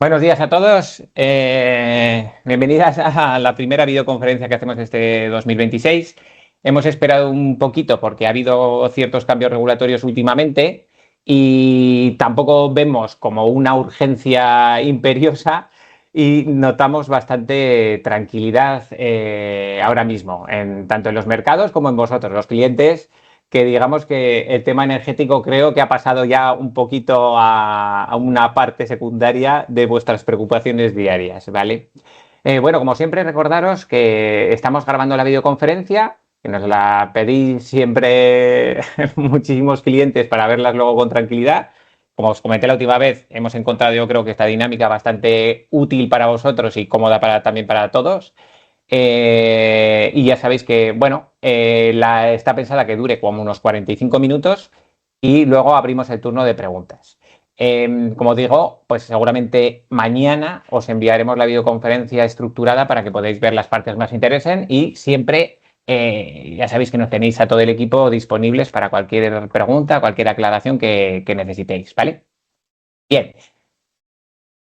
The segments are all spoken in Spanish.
Buenos días a todos. Bienvenidas a la primera videoconferencia que hacemos este 2026. Hemos esperado un poquito porque ha habido ciertos cambios regulatorios últimamente y tampoco vemos como una urgencia imperiosa y notamos bastante tranquilidad ahora mismo, tanto en los mercados como en vosotros, los clientes, que digamos que el tema energético creo que ha pasado ya un poquito a una parte secundaria de vuestras preocupaciones diarias, ¿vale? Bueno, como siempre, recordaros que estamos grabando la videoconferencia, que nos la pedís siempre muchísimos clientes para verlas luego con tranquilidad. Como os comenté la última vez, hemos encontrado yo creo que esta dinámica bastante útil para vosotros y cómoda también para todos. Y ya sabéis que, bueno, está pensada que dure como unos 45 minutos y luego abrimos el turno de preguntas. Como digo, pues seguramente mañana os enviaremos la videoconferencia estructurada para que podáis ver las partes más interesen y siempre, ya sabéis que nos tenéis a todo el equipo disponibles para cualquier pregunta, cualquier aclaración que necesitéis, ¿vale? Bien.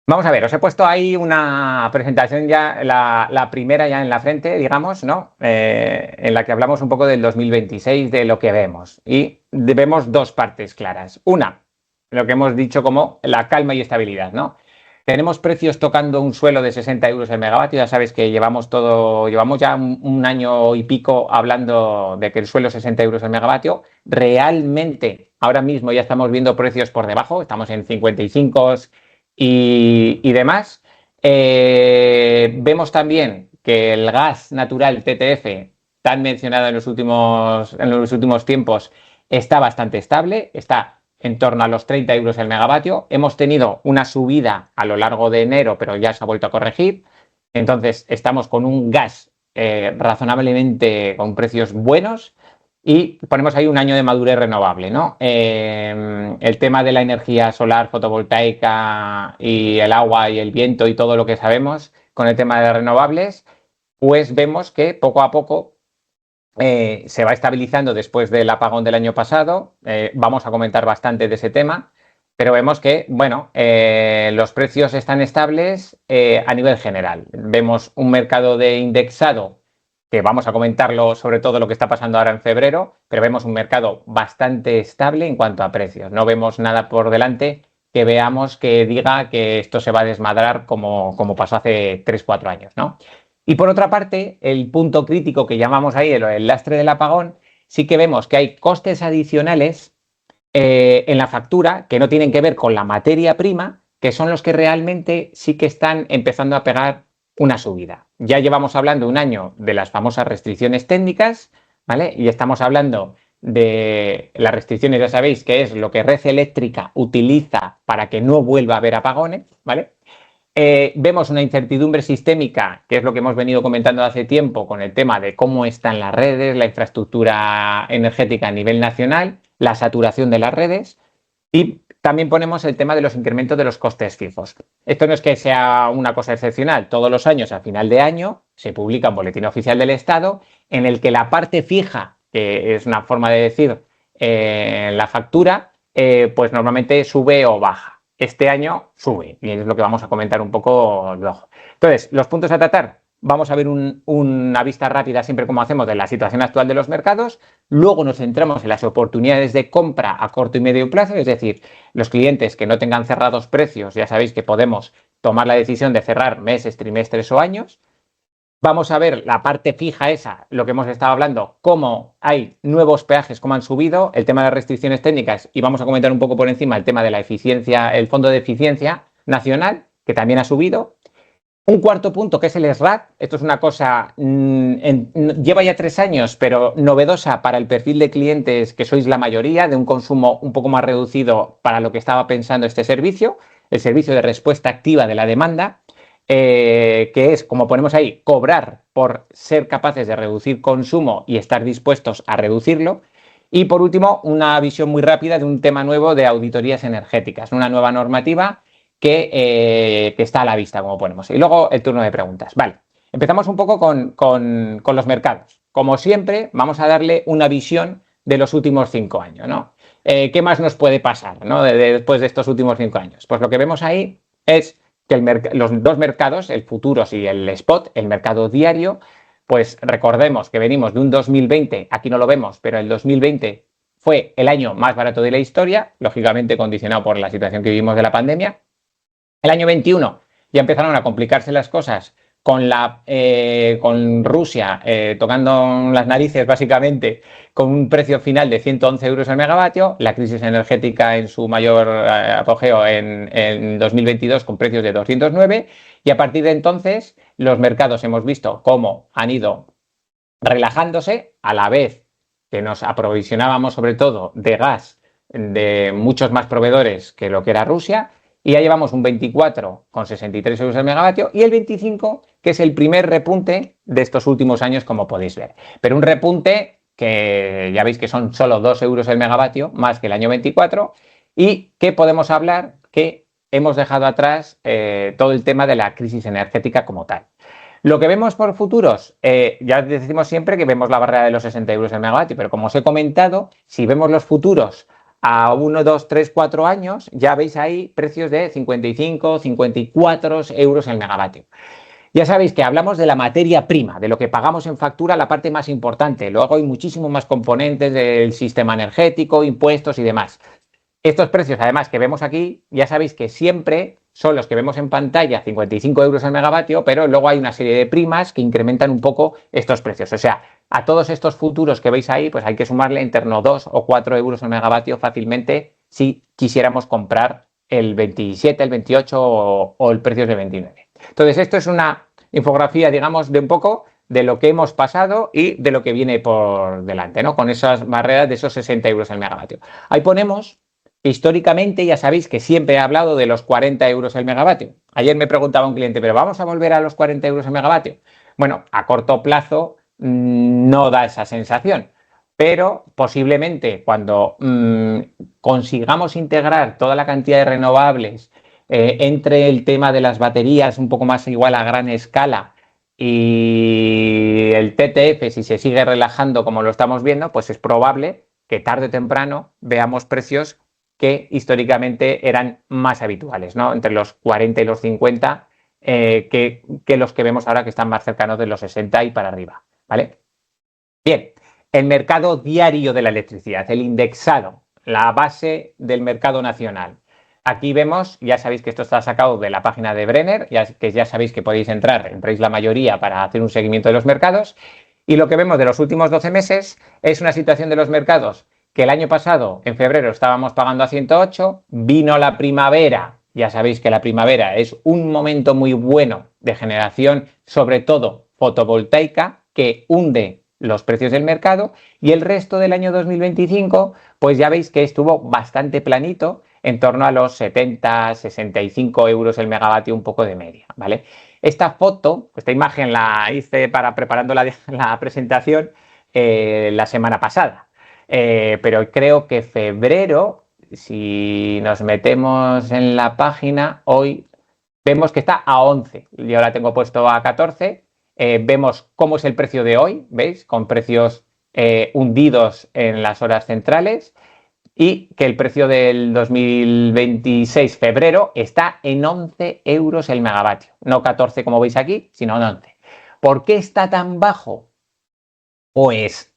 Vamos a ver, os he puesto ahí una presentación ya, la primera ya en la frente, digamos, ¿no? En la que hablamos un poco del 2026, de lo que vemos. Y vemos dos partes claras. Una, lo que hemos dicho como la calma y estabilidad, ¿no? Tenemos precios tocando un suelo de 60 euros el megavatio. Ya sabes que llevamos ya un año y pico hablando de que el suelo es 60 euros el megavatio. Realmente, ahora mismo ya estamos viendo precios por debajo, estamos en 55 y demás. Vemos también que el gas natural TTF, tan mencionado en los últimos tiempos, está bastante estable, está en torno a los 30 euros el megavatio. Hemos tenido una subida a lo largo de enero, pero ya se ha vuelto a corregir. Entonces, estamos con un gas razonablemente con precios buenos. Y ponemos ahí un año de madurez renovable, ¿no? El tema de la energía solar, fotovoltaica y el agua y el viento y todo lo que sabemos con el tema de renovables, pues vemos que poco a poco se va estabilizando después del apagón del año pasado. Vamos a comentar bastante de ese tema, pero vemos que, bueno, los precios están estables a nivel general. Vemos un mercado de indexado que vamos a comentarlo sobre todo lo que está pasando ahora en febrero, pero vemos un mercado bastante estable en cuanto a precios. No vemos nada por delante que veamos que diga que esto se va a desmadrar como pasó hace 3-4 años, ¿no? Y por otra parte, el punto crítico que llamamos ahí el lastre del apagón, sí que vemos que hay costes adicionales en la factura que no tienen que ver con la materia prima, que son los que realmente sí que están empezando a pegar una subida. Ya llevamos hablando un año de las famosas restricciones técnicas, ¿vale? Y estamos hablando de las restricciones, ya sabéis, que es lo que Red Eléctrica utiliza para que no vuelva a haber apagones, ¿vale? Vemos una incertidumbre sistémica, que es lo que hemos venido comentando hace tiempo con el tema de cómo están las redes, la infraestructura energética a nivel nacional, la saturación de las redes y también ponemos el tema de los incrementos de los costes fijos. Esto no es que sea una cosa excepcional. Todos los años, a final de año, se publica un boletín oficial del Estado en el que la parte fija, que es una forma de decir la factura, pues normalmente sube o baja. Este año sube y es lo que vamos a comentar un poco luego. Entonces, los puntos a tratar. Vamos a ver una vista rápida, siempre como hacemos, de la situación actual de los mercados. Luego nos centramos en las oportunidades de compra a corto y medio plazo, es decir, los clientes que no tengan cerrados precios, ya sabéis que podemos tomar la decisión de cerrar meses, trimestres o años. Vamos a ver la parte fija esa, lo que hemos estado hablando, cómo hay nuevos peajes, cómo han subido, el tema de las restricciones técnicas y vamos a comentar un poco por encima el tema de la eficiencia, el Fondo de Eficiencia Nacional, que también ha subido. Un cuarto punto que es el SRAT. Esto es una cosa, lleva ya 3 años, pero novedosa para el perfil de clientes que sois la mayoría, de un consumo un poco más reducido para lo que estaba pensando este servicio, el servicio de respuesta activa de la demanda, que es, como ponemos ahí, cobrar por ser capaces de reducir consumo y estar dispuestos a reducirlo. Y por último, una visión muy rápida de un tema nuevo de auditorías energéticas, una nueva normativa que está a la vista, como ponemos. Y luego el turno de preguntas. Vale, empezamos un poco con los mercados. Como siempre, vamos a darle una visión de los últimos 5 años, ¿no? ¿Qué más nos puede pasar, ¿no? Después de estos últimos 5 años? Pues lo que vemos ahí es que los dos mercados, el futuros y el spot, el mercado diario, pues recordemos que venimos de un 2020, aquí no lo vemos, pero el 2020 fue el año más barato de la historia, lógicamente condicionado por la situación que vivimos de la pandemia. El año 21 ya empezaron a complicarse las cosas con Rusia tocando las narices básicamente, con un precio final de 111 euros el megavatio, la crisis energética en su mayor apogeo en 2022 con precios de 209, y a partir de entonces los mercados hemos visto cómo han ido relajándose a la vez que nos aprovisionábamos sobre todo de gas de muchos más proveedores que lo que era Rusia, y ya llevamos un 24,63 euros el megavatio y el 25, que es el primer repunte de estos últimos años, como podéis ver. Pero un repunte que ya veis que son solo 2 euros el megavatio, más que el año 24, y que podemos hablar que hemos dejado atrás todo el tema de la crisis energética como tal. Lo que vemos por futuros, ya decimos siempre que vemos la barrera de los 60 euros el megavatio, pero como os he comentado, si vemos los futuros a 1, 2, 3, 4 años, ya veis ahí precios de 55, 54 euros el megavatio. Ya sabéis que hablamos de la materia prima, de lo que pagamos en factura, la parte más importante. Luego hay muchísimos más componentes del sistema energético, impuestos y demás. Estos precios, además, que vemos aquí, ya sabéis que siempre son los que vemos en pantalla, 55 euros el megavatio, pero luego hay una serie de primas que incrementan un poco estos precios. O sea, a todos estos futuros que veis ahí, pues hay que sumarle en torno a 2 o 4 euros el megavatio fácilmente si quisiéramos comprar el 27, el 28 o el precio de 29. Entonces, esto es una infografía, digamos, de un poco de lo que hemos pasado y de lo que viene por delante, ¿no? Con esas barreras de esos 60 euros el megavatio. Ahí ponemos, históricamente, ya sabéis que siempre he hablado de los 40 euros el megavatio. Ayer me preguntaba un cliente, ¿pero vamos a volver a los 40 euros el megavatio? Bueno, a corto plazo no da esa sensación, pero posiblemente cuando consigamos integrar toda la cantidad de renovables entre el tema de las baterías un poco más igual a gran escala y el TTF, si se sigue relajando como lo estamos viendo, pues es probable que tarde o temprano veamos precios que históricamente eran más habituales, ¿no? Entre los 40 y los 50, que los que vemos ahora que están más cercanos de los 60 y para arriba, ¿vale? Bien, el mercado diario de la electricidad, el indexado, la base del mercado nacional. Aquí vemos, ya sabéis que esto está sacado de la página de Brenner, que ya sabéis que podéis entrar, entráis la mayoría para hacer un seguimiento de los mercados, y lo que vemos de los últimos 12 meses es una situación de los mercados que el año pasado, en febrero, estábamos pagando a 108, vino la primavera, ya sabéis que la primavera es un momento muy bueno de generación, sobre todo fotovoltaica, que hunde los precios del mercado, y el resto del año 2025, pues ya veis que estuvo bastante planito, en torno a los 70, 65 euros el megavatio, un poco de media, ¿vale? Esta foto, esta imagen la hice preparando la presentación la semana pasada. Pero creo que febrero, si nos metemos en la página, hoy vemos que está a 11. Yo la tengo puesto a 14. Vemos cómo es el precio de hoy, ¿veis? Con precios hundidos en las horas centrales, y que el precio del 2026, febrero, está en 11 euros el megavatio. No 14 como veis aquí, sino en 11. ¿Por qué está tan bajo? Pues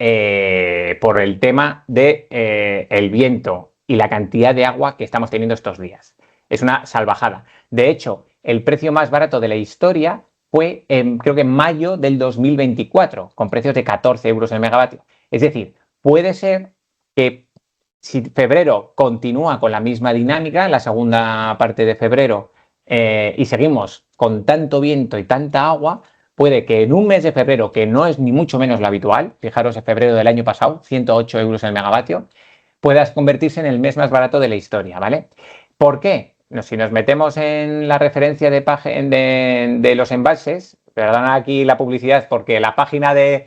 por el tema de el viento y la cantidad de agua que estamos teniendo estos días. Es una salvajada. De hecho, el precio más barato de la historia fue creo que en mayo del 2024, con precios de 14 euros el megavatio. Es decir, puede ser que si febrero continúa con la misma dinámica, la segunda parte de febrero, y seguimos con tanto viento y tanta agua, puede que en un mes de febrero, que no es ni mucho menos lo habitual, fijaros en febrero del año pasado, 108 euros el megavatio, puedas convertirse en el mes más barato de la historia, ¿vale? ¿Por qué? Si nos metemos en la referencia de los embalses, perdona aquí la publicidad, porque la página de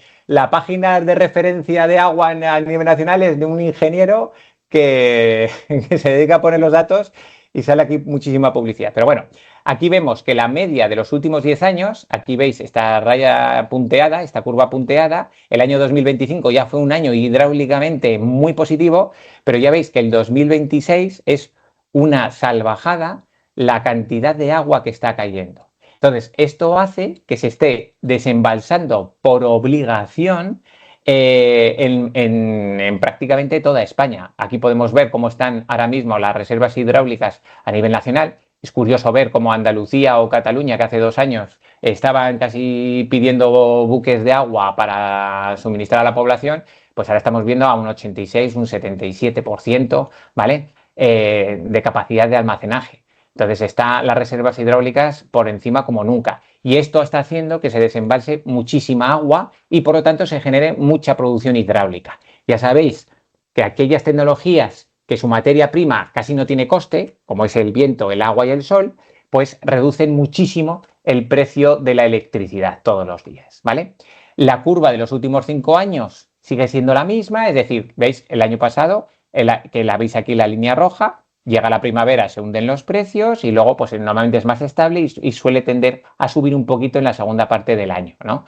referencia de agua a nivel nacional es de un ingeniero que se dedica a poner los datos y sale aquí muchísima publicidad. Pero bueno, aquí vemos que la media de los últimos 10 años, aquí veis esta raya punteada, esta curva punteada, el año 2025 ya fue un año hidráulicamente muy positivo, pero ya veis que el 2026 es una salvajada la cantidad de agua que está cayendo. Entonces, esto hace que se esté desembalsando por obligación en prácticamente toda España. Aquí podemos ver cómo están ahora mismo las reservas hidráulicas a nivel nacional. Es curioso ver cómo Andalucía o Cataluña, que hace 2 años estaban casi pidiendo buques de agua para suministrar a la población, pues ahora estamos viendo a un 86, un 77%, ¿vale? De capacidad de almacenaje. Entonces están las reservas hidráulicas por encima como nunca. Y esto está haciendo que se desembalse muchísima agua y por lo tanto se genere mucha producción hidráulica. Ya sabéis que aquellas tecnologías que su materia prima casi no tiene coste, como es el viento, el agua y el sol, pues reducen muchísimo el precio de la electricidad todos los días, ¿vale? La curva de los últimos 5 años sigue siendo la misma, es decir, veis el año pasado, que la veis aquí la línea roja, llega la primavera, se hunden los precios y luego pues normalmente es más estable y suele tender a subir un poquito en la segunda parte del año, ¿no?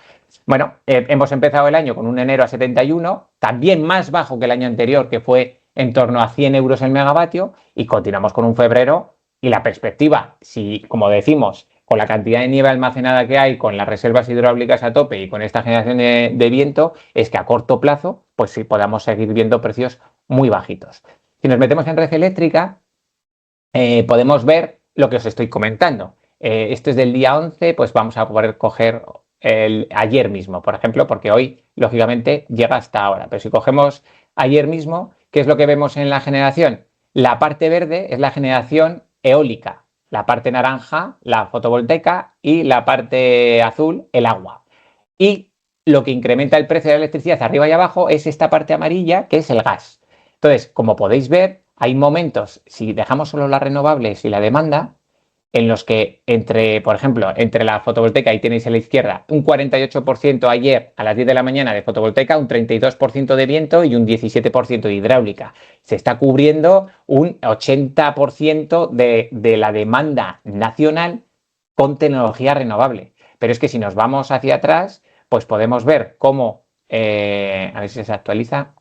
Bueno, hemos empezado el año con un enero a 71, también más bajo que el año anterior, que fue en torno a 100 euros el megavatio, y continuamos con un febrero y la perspectiva, si como decimos, con la cantidad de nieve almacenada que hay, con las reservas hidráulicas a tope y con esta generación de viento, es que a corto plazo pues sí podamos seguir viendo precios muy bajitos. Si nos metemos en red eléctrica, podemos ver lo que os estoy comentando. Esto es del día 11, pues vamos a poder coger ayer mismo, por ejemplo, porque hoy, lógicamente, llega hasta ahora. Pero si cogemos ayer mismo, ¿qué es lo que vemos en la generación? La parte verde es la generación eólica, la parte naranja, la fotovoltaica y la parte azul, el agua. Y lo que incrementa el precio de la electricidad arriba y abajo es esta parte amarilla, que es el gas. Entonces, como podéis ver, hay momentos, si dejamos solo las renovables y la demanda, en los que por ejemplo, entre la fotovoltaica, ahí tenéis a la izquierda, un 48% ayer a las 10 de la mañana de fotovoltaica, un 32% de viento y un 17% de hidráulica. Se está cubriendo un 80% de la demanda nacional con tecnología renovable. Pero es que si nos vamos hacia atrás, pues podemos ver cómo, a ver si se actualiza.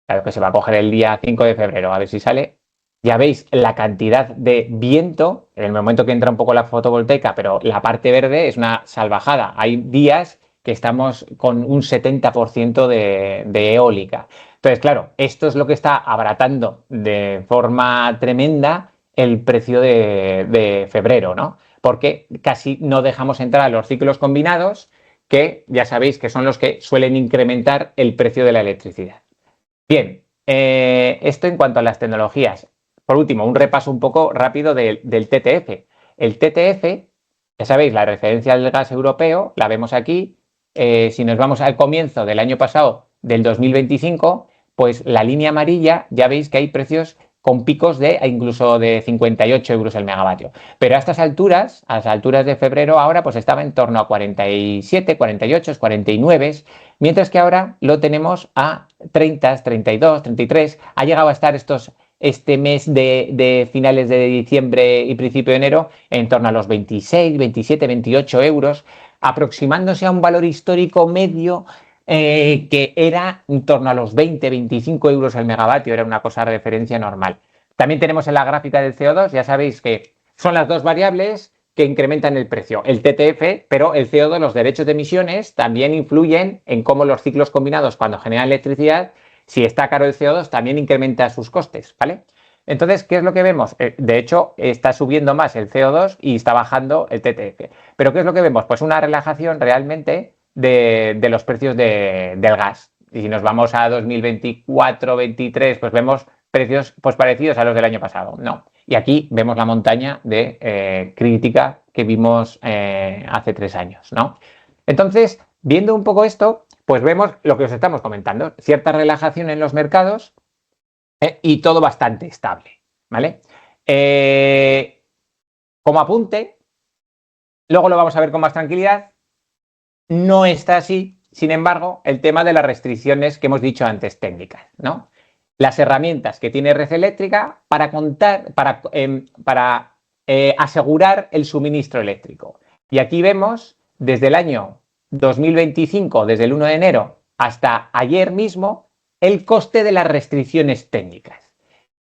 Claro que se va a coger el día 5 de febrero, a ver si sale. Ya veis la cantidad de viento, en el momento que entra un poco la fotovoltaica, pero la parte verde es una salvajada. Hay días que estamos con un 70% de eólica. Entonces, claro, esto es lo que está abaratando de forma tremenda el precio de febrero, ¿no? Porque casi no dejamos entrar a los ciclos combinados, que ya sabéis que son los que suelen incrementar el precio de la electricidad. Bien, esto en cuanto a las tecnologías. Por último, un repaso un poco rápido del TTF. El TTF, ya sabéis, la referencia del gas europeo, la vemos aquí. Si nos vamos al comienzo del año pasado, del 2025, pues la línea amarilla, ya veis que hay precios con picos de incluso de 58 euros el megavatio. Pero a estas alturas, a las alturas de febrero, ahora pues estaba en torno a 47, 48, 49, mientras que ahora lo tenemos a 30, 32, 33. Ha llegado a estar este mes de finales de diciembre y principio de enero en torno a los 26, 27, 28 euros, aproximándose a un valor histórico medio que era en torno a los 20, 25 euros el megavatio, era una cosa de referencia normal. También tenemos en la gráfica del CO2, ya sabéis que son las dos variables que incrementan el precio, el TTF, pero el CO2, los derechos de emisiones, también influyen en cómo los ciclos combinados, cuando generan electricidad, si está caro el CO2, también incrementa sus costes, ¿vale? Entonces, ¿qué es lo que vemos? De hecho, está subiendo más el CO2 y está bajando el TTF. ¿Pero qué es lo que vemos? Pues una relajación realmente de los precios del gas. Y si nos vamos a 2024-23, pues vemos precios pues parecidos a los del año pasado. No. Y aquí vemos la montaña de crítica que vimos hace 3 años, ¿no? Entonces, viendo un poco esto, pues vemos lo que os estamos comentando, cierta relajación en los mercados y todo bastante estable, ¿vale? Como apunte, luego lo vamos a ver con más tranquilidad, no está así, sin embargo, el tema de las restricciones que hemos dicho antes técnicas, ¿no? Las herramientas que tiene Red Eléctrica para asegurar el suministro eléctrico. Y aquí vemos desde el año 2025, desde el 1 de enero hasta ayer mismo, el coste de las restricciones técnicas.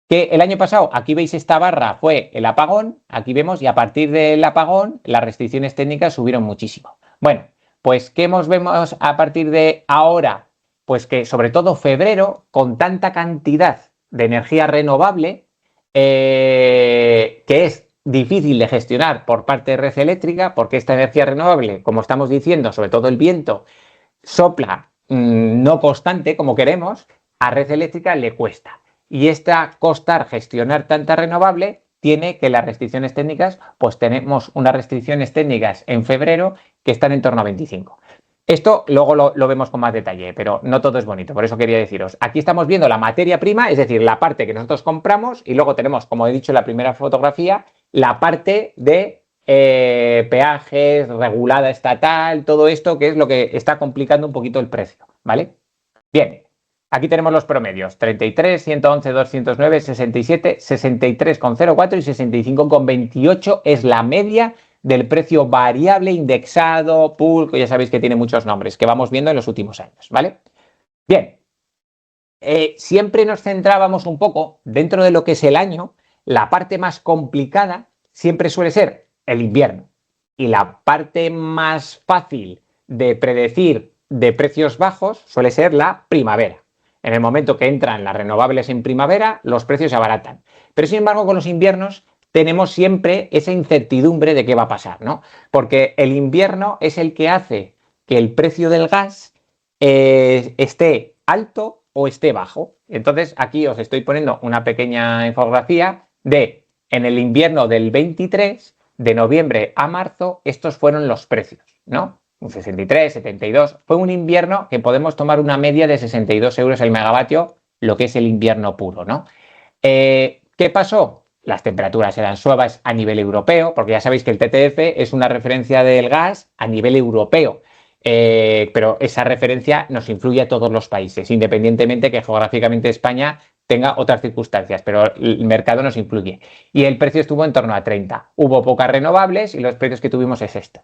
Que el año pasado, aquí veis esta barra, fue el apagón, aquí vemos, y a partir del apagón las restricciones técnicas subieron muchísimo. Bueno, pues ¿qué vemos a partir de ahora? Pues que sobre todo febrero, con tanta cantidad de energía renovable, que es difícil de gestionar por parte de red eléctrica, porque esta energía renovable, como estamos diciendo, sobre todo el viento, sopla no constante como queremos, a red eléctrica le cuesta. Y esta costar gestionar tanta renovable tiene que las restricciones técnicas, pues tenemos unas restricciones técnicas en febrero que están en torno a 25. Esto luego lo vemos con más detalle, pero no todo es bonito, por eso quería deciros. Aquí estamos viendo la materia prima, es decir, la parte que nosotros compramos, y luego tenemos, como he dicho en la primera fotografía, la parte de peajes, regulada estatal, todo esto que es lo que está complicando un poquito el precio, ¿vale? Bien, aquí tenemos los promedios, 33, 111, 209, 67, 63,04 y 65,28 es la media del precio variable, indexado, pool, que ya sabéis que tiene muchos nombres, que vamos viendo en los últimos años, ¿vale? Bien, siempre nos centrábamos un poco dentro de lo que es el año, la parte más complicada siempre suele ser el invierno y la parte más fácil de predecir de precios bajos suele ser la primavera. En el momento que entran las renovables en primavera, los precios se abaratan. Pero sin embargo, con los inviernos tenemos siempre esa incertidumbre de qué va a pasar, ¿no? Porque el invierno es el que hace que el precio del gas esté alto o esté bajo. Entonces, aquí os estoy poniendo una pequeña infografía de, en el invierno del 23, de noviembre a marzo, estos fueron los precios, ¿no? Un 63, 72. Fue un invierno que podemos tomar una media de 62 euros el megavatio, lo que es el invierno puro, ¿no? ¿Qué pasó? Las temperaturas eran suaves a nivel europeo, porque ya sabéis que el TTF es una referencia del gas a nivel europeo. Pero esa referencia nos influye a todos los países, independientemente que geográficamente España tenga otras circunstancias, pero el mercado nos influye. Y el precio estuvo en torno a 30. Hubo pocas renovables y los precios que tuvimos es esto.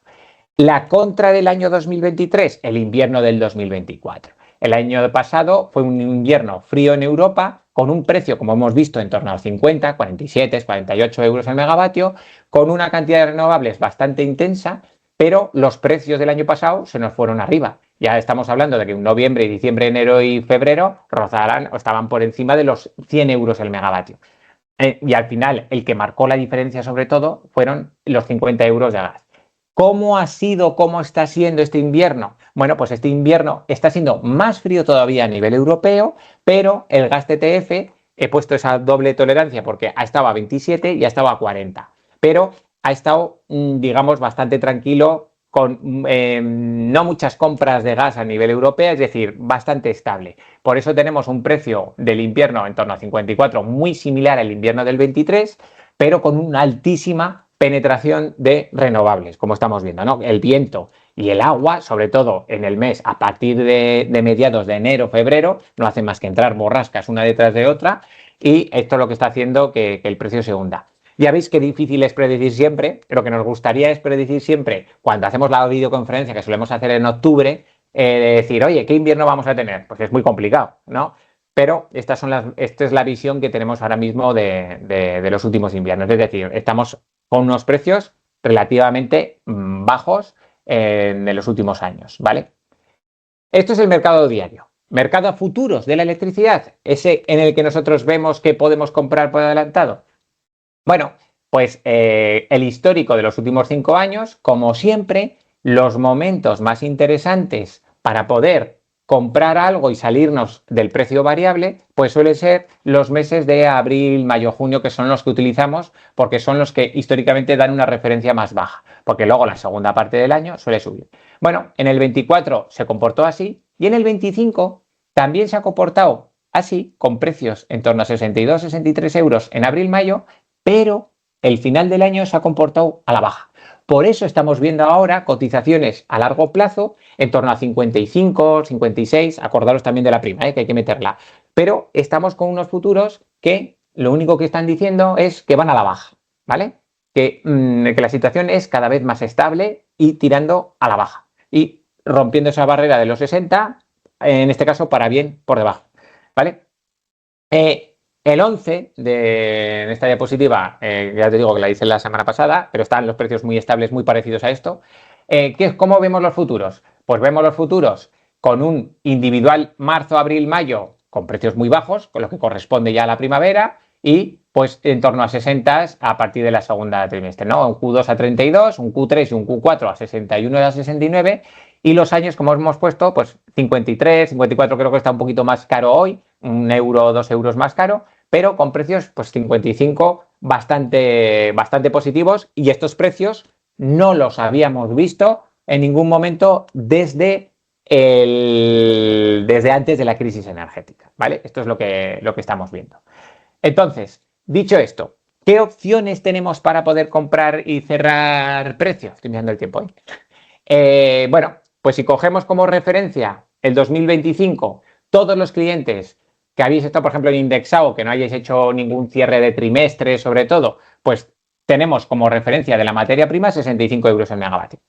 La contra del año 2023, el invierno del 2024. El año pasado fue un invierno frío en Europa, con un precio, como hemos visto, en torno a 50, 47, 48 euros el megavatio, con una cantidad de renovables bastante intensa, pero los precios del año pasado se nos fueron arriba. Ya estamos hablando de que en noviembre, diciembre, enero y febrero rozarán o estaban por encima de los 100 euros el megavatio. Y al final, el que marcó la diferencia sobre todo fueron los 50 euros de gas. ¿Cómo ha sido, cómo está siendo este invierno? Bueno, pues este invierno está siendo más frío todavía a nivel europeo, pero el gas TTF, he puesto esa doble tolerancia porque ha estado a 27 y ha estado a 40, pero ha estado, digamos, bastante tranquilo, con no muchas compras de gas a nivel europeo, es decir, bastante estable. Por eso tenemos un precio del invierno en torno a 54, muy similar al invierno del 23, pero con una altísima penetración de renovables, como estamos viendo, ¿no? El viento y el agua, sobre todo en el mes, a partir de mediados de enero, febrero, no hacen más que entrar borrascas una detrás de otra, y esto es lo que está haciendo que el precio se hunda. Ya veis que difícil es predecir siempre, lo que nos gustaría es predecir siempre cuando hacemos la videoconferencia que solemos hacer en octubre, de decir, oye, ¿qué invierno vamos a tener? Pues es muy complicado, ¿no? Pero esta es la visión que tenemos ahora mismo de los últimos inviernos. Es decir, estamos con unos precios relativamente bajos en los últimos años, ¿vale? Esto es el mercado diario. Mercado a futuros de la electricidad, ese en el que nosotros vemos que podemos comprar por adelantado. Bueno, pues el histórico de los últimos 5 años, como siempre, los momentos más interesantes para poder comprar algo y salirnos del precio variable, pues suele ser los meses de abril, mayo, junio, que son los que utilizamos porque son los que históricamente dan una referencia más baja, porque luego la segunda parte del año suele subir. Bueno, en el 24 se comportó así y en el 25 también se ha comportado así, con precios en torno a 62, 63 euros en abril-mayo, pero el final del año se ha comportado a la baja. Por eso estamos viendo ahora cotizaciones a largo plazo en torno a 55, 56, acordaros también de la prima, que hay que meterla. Pero estamos con unos futuros que lo único que están diciendo es que van a la baja, ¿vale? Que la situación es cada vez más estable y tirando a la baja. Y rompiendo esa barrera de los 60, en este caso para bien por debajo, ¿vale? El 11 en esta diapositiva, ya te digo que la hice la semana pasada, pero están los precios muy estables, muy parecidos a esto. ¿Cómo vemos los futuros? Pues vemos los futuros con un individual marzo, abril, mayo con precios muy bajos, con lo que corresponde ya a la primavera, y pues en torno a 60 a partir de la segunda trimestre, ¿no? Un Q2 a 32, un Q3 y un Q4 a 61 y a 69, y los años, como hemos puesto, pues 53, 54 creo que está un poquito más caro hoy, 1 euro o 2 euros más caro, pero con precios pues 55 bastante positivos, y estos precios no los habíamos visto en ningún momento desde antes de la crisis energética, ¿vale? Esto es lo que estamos viendo. Entonces, dicho esto, ¿qué opciones tenemos para poder comprar y cerrar precios? Estoy mirando el tiempo hoy. Bueno, pues si cogemos como referencia el 2025, todos los clientes que habéis estado, por ejemplo, en indexado, que no hayáis hecho ningún cierre de trimestre, sobre todo, pues tenemos como referencia de la materia prima 65 euros el megavatio.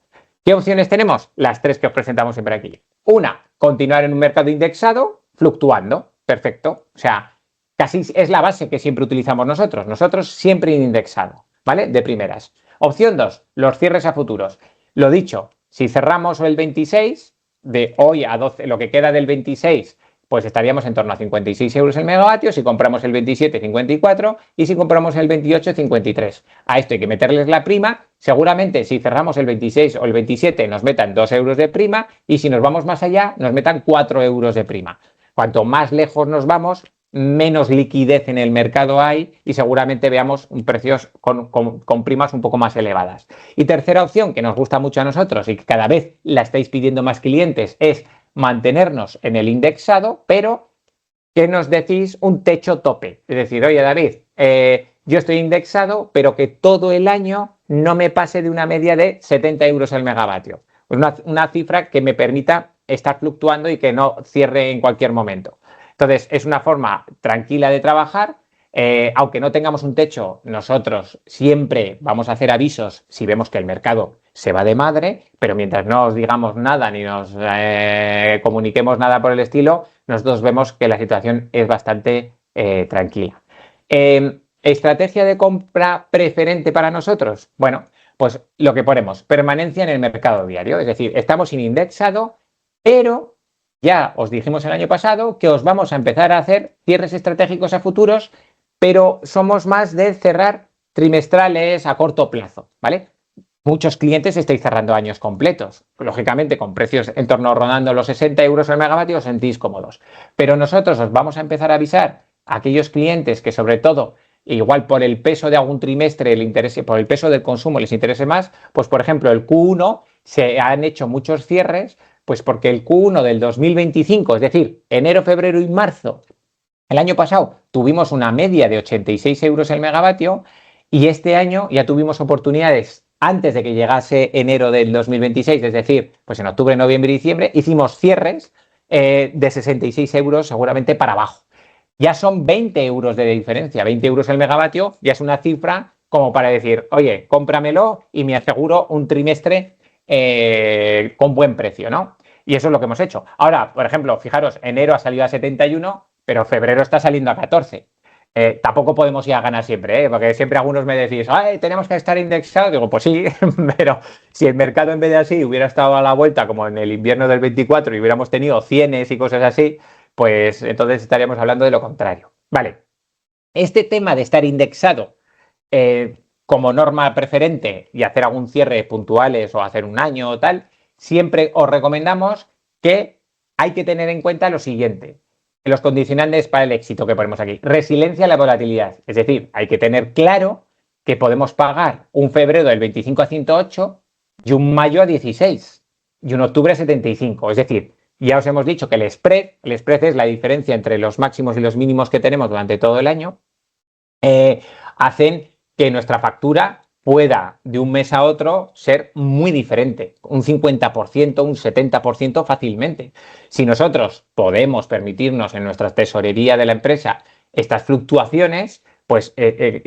¿Qué opciones tenemos? Las tres que os presentamos siempre aquí. Una, continuar en un mercado indexado, fluctuando. Perfecto. O sea, casi es la base que siempre utilizamos nosotros. Nosotros siempre indexado, ¿vale? De primeras. Opción 2, los cierres a futuros. Lo dicho, si cerramos el 26, de hoy a 12, lo que queda del 26, pues estaríamos en torno a 56 euros el megavatio. Si compramos el 27, 54, y si compramos el 28, 53. A esto hay que meterles la prima. Seguramente si cerramos el 26 o el 27 nos metan 2 euros de prima, y si nos vamos más allá nos metan 4 euros de prima. Cuanto más lejos nos vamos, menos liquidez en el mercado hay, y seguramente veamos precios con primas un poco más elevadas. Y tercera opción, que nos gusta mucho a nosotros y que cada vez la estáis pidiendo más clientes, es mantenernos en el indexado, pero ¿qué nos decís? Un techo tope. Es decir, oye, David, yo estoy indexado, pero que todo el año no me pase de una media de 70 euros el megavatio. Pues una cifra que me permita estar fluctuando y que no cierre en cualquier momento. Entonces, es una forma tranquila de trabajar. Aunque no tengamos un techo, nosotros siempre vamos a hacer avisos si vemos que el mercado se va de madre, pero mientras no os digamos nada ni nos comuniquemos nada por el estilo, nosotros vemos que la situación es bastante tranquila. ¿Estrategia de compra preferente para nosotros? Bueno, pues lo que ponemos, permanencia en el mercado diario, es decir, estamos sin indexado, pero ya os dijimos el año pasado que os vamos a empezar a hacer cierres estratégicos a futuros, pero somos más de cerrar trimestrales a corto plazo, ¿vale? Muchos clientes estáis cerrando años completos. Lógicamente, con precios en torno rondando los 60 euros el megavatio os sentís cómodos. Pero nosotros os vamos a empezar a avisar a aquellos clientes que, sobre todo, igual por el peso de algún trimestre, por el peso del consumo les interese más, pues por ejemplo el Q1 se han hecho muchos cierres, pues porque el Q1 del 2025, es decir, enero, febrero y marzo, el año pasado tuvimos una media de 86 euros el megavatio, y este año ya tuvimos oportunidades antes de que llegase enero del 2026, es decir, pues en octubre, noviembre y diciembre, hicimos cierres de 66 euros seguramente para abajo. Ya son 20 euros de diferencia, 20 euros el megavatio, ya es una cifra como para decir, oye, cómpramelo y me aseguro un trimestre con buen precio, ¿no? Y eso es lo que hemos hecho. Ahora, por ejemplo, fijaros, enero ha salido a 71, pero febrero está saliendo a 14. Tampoco podemos ir a ganar siempre, porque siempre algunos me decís, ay, tenemos que estar indexados. Digo, pues sí, pero si el mercado en vez de así hubiera estado a la vuelta como en el invierno del 24 y hubiéramos tenido cienes y cosas así, pues entonces estaríamos hablando de lo contrario. Vale, este tema de estar indexado como norma preferente y hacer algún cierre puntuales o hacer un año o tal, siempre os recomendamos que hay que tener en cuenta lo siguiente. Los condicionantes para el éxito que ponemos aquí. Resiliencia a la volatilidad. Es decir, hay que tener claro que podemos pagar un febrero del 25 a 108 y un mayo a 16 y un octubre a 75. Es decir, ya os hemos dicho que el spread es la diferencia entre los máximos y los mínimos que tenemos durante todo el año, hacen que nuestra factura pueda de un mes a otro ser muy diferente, un 50%, un 70% fácilmente. Si nosotros podemos permitirnos en nuestra tesorería de la empresa estas fluctuaciones, pues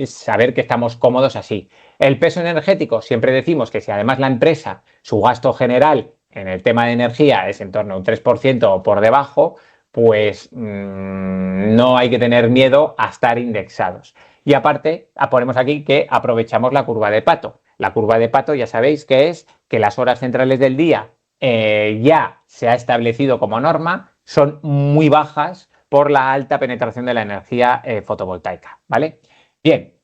saber que estamos cómodos así. El peso energético, siempre decimos que si además la empresa, su gasto general en el tema de energía es en torno a un 3% o por debajo, pues no hay que tener miedo a estar indexados. Y aparte, ponemos aquí que aprovechamos la curva de Pato. La curva de Pato ya sabéis que es que las horas centrales del día ya se ha establecido como norma, son muy bajas por la alta penetración de la energía fotovoltaica, ¿vale? Bien,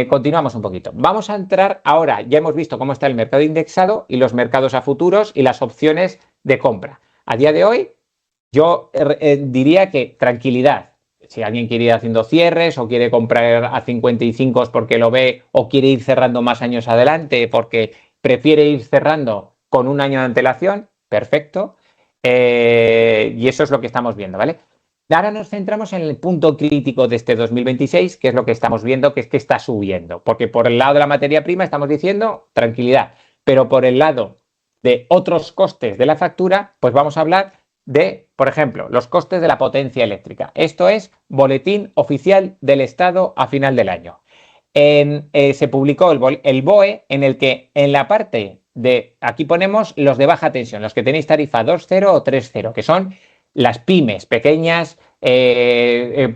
continuamos un poquito. Vamos a entrar ahora, ya hemos visto cómo está el mercado indexado y los mercados a futuros y las opciones de compra. A día de hoy, yo diría que tranquilidad. Si alguien quiere ir haciendo cierres o quiere comprar a 55 porque lo ve o quiere ir cerrando más años adelante porque prefiere ir cerrando con un año de antelación, perfecto. Y eso es lo que estamos viendo, ¿vale? Ahora nos centramos en el punto crítico de este 2026, que es lo que estamos viendo, que es que está subiendo. Porque por el lado de la materia prima estamos diciendo tranquilidad, pero por el lado de otros costes de la factura, pues vamos a hablar de, por ejemplo, los costes de la potencia eléctrica. Esto es Boletín Oficial del Estado a final del año. Se publicó el BOE en el que en la parte de, aquí ponemos los de baja tensión, los que tenéis tarifa 2.0 o 3.0, que son las pymes pequeñas,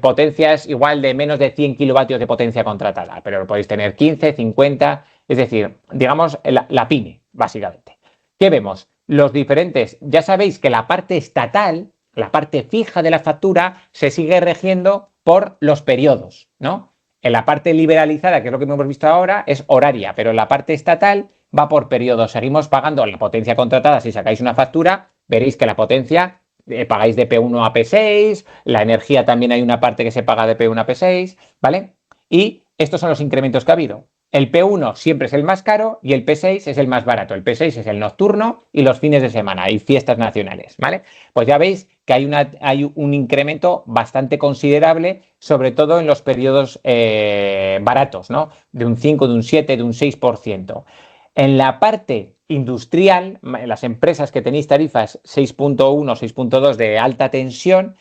potencias igual de menos de 100 kilovatios de potencia contratada, pero podéis tener 15, 50, es decir, digamos la pyme, básicamente. ¿Qué vemos? Los diferentes, ya sabéis que la parte estatal, la parte fija de la factura, se sigue regiendo por los periodos, ¿no? En la parte liberalizada, que es lo que hemos visto ahora, es horaria, pero en la parte estatal va por periodos. Seguimos pagando la potencia contratada. Si sacáis una factura, veréis que la potencia pagáis de P1 a P6, la energía también hay una parte que se paga de P1 a P6, ¿vale? Y estos son los incrementos que ha habido. El P1 siempre es el más caro y el P6 es el más barato. El P6 es el nocturno y los fines de semana y fiestas nacionales, ¿vale? Pues ya veis que hay un incremento bastante considerable, sobre todo en los periodos baratos, ¿no? De un 5, de un 7, de un 6%. En la parte industrial, en las empresas que tenéis tarifas 6.1, 6.2 de alta tensión,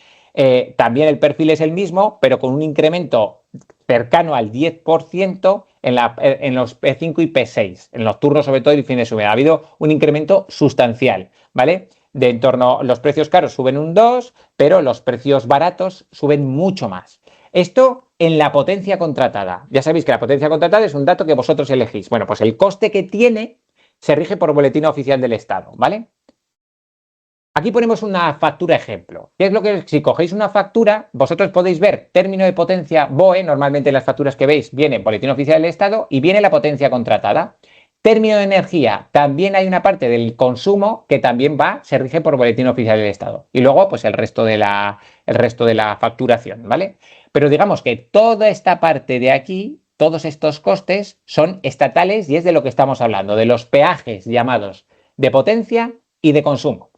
también el perfil es el mismo, pero con un incremento cercano al 10% en los P5 y P6, en los turnos sobre todo y fines de semana. Ha habido un incremento sustancial, ¿vale? De en torno, los precios caros suben un 2, pero los precios baratos suben mucho más. Esto en la potencia contratada. Ya sabéis que la potencia contratada es un dato que vosotros elegís. Bueno, pues el coste que tiene se rige por Boletín Oficial del Estado, ¿vale? Aquí ponemos una factura ejemplo. ¿Qué es lo que, si cogéis una factura, vosotros podéis ver término de potencia BOE, normalmente en las facturas que veis viene Boletín Oficial del Estado y viene la potencia contratada. Término de energía, también hay una parte del consumo que también se rige por Boletín Oficial del Estado. Y luego, pues el resto de la facturación, ¿vale? Pero digamos que toda esta parte de aquí, todos estos costes son estatales y es de lo que estamos hablando, de los peajes llamados de potencia y de consumo.